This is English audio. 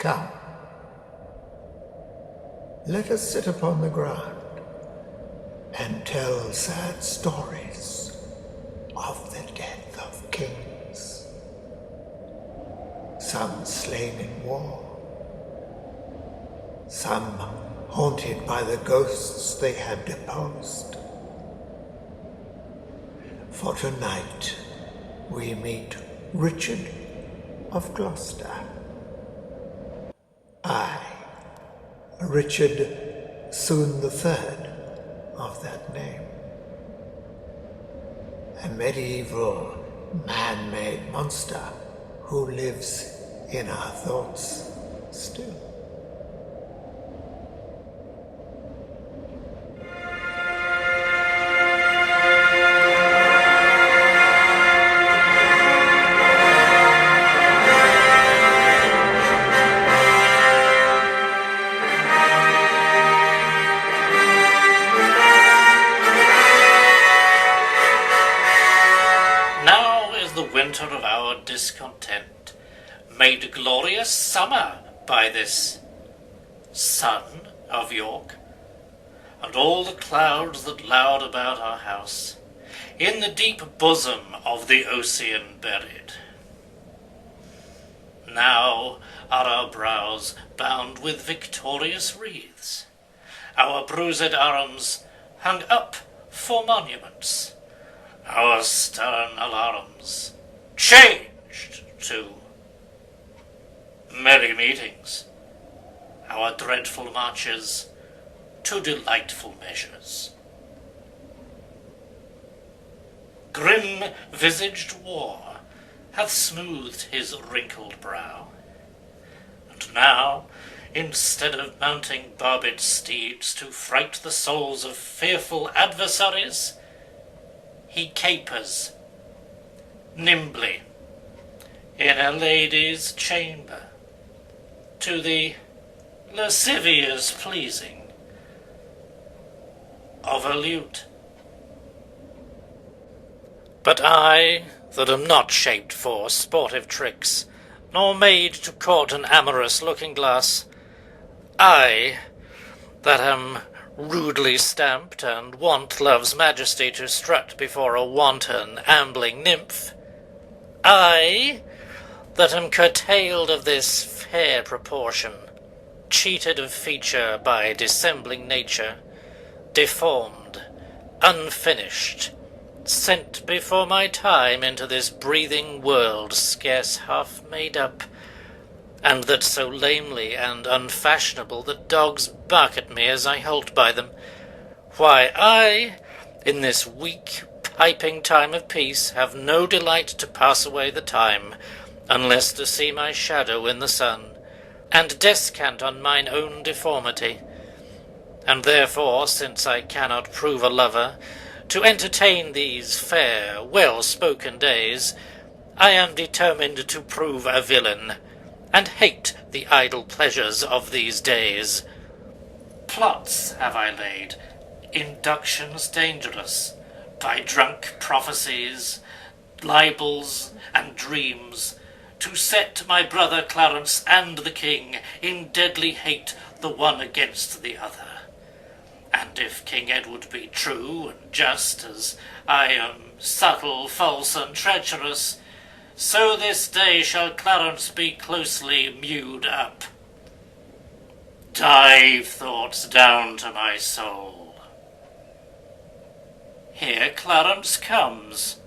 Come, let us sit upon the ground and tell sad stories of the death of kings, some slain in war, some haunted by the ghosts they have deposed. For tonight we meet Richard of Gloucester. I, Richard, soon the third of that name. A medieval man-made monster who lives in our thoughts still. Of our discontent, made glorious summer by this son of York, and all the clouds that loud about our house, in the deep bosom of the ocean buried. Now are our brows bound with victorious wreaths, our bruised arms hung up for monuments, our stern alarms changed to merry meetings, our dreadful marches to delightful measures. Grim-visaged war hath smoothed his wrinkled brow, and now, instead of mounting barbed steeds to fright the souls of fearful adversaries, he capers nimbly in a lady's chamber, to the lascivious pleasing of a lute. But I, that am not shaped for sportive tricks, nor made to court an amorous looking-glass, I, that am rudely stamped, and want love's majesty to strut before a wanton ambling nymph, I, that am curtailed of this fair proportion, cheated of feature by dissembling nature, deformed, unfinished, sent before my time into this breathing world scarce half made up, and that so lamely and unfashionable that dogs bark at me as I halt by them, why I, in this weak piping time of peace, have no delight to pass away the time, unless to see my shadow in the sun, and descant on mine own deformity. And therefore, since I cannot prove a lover, to entertain these fair, well-spoken days, I am determined to prove a villain, and hate the idle pleasures of these days. Plots have I laid, inductions dangerous, by drunk prophecies, libels, and dreams, to set my brother Clarence and the king in deadly hate the one against the other. And if King Edward be true and just, as I am subtle, false, and treacherous, so this day shall Clarence be closely mewed up. Dive thoughts down to my soul. Here Clarence comes,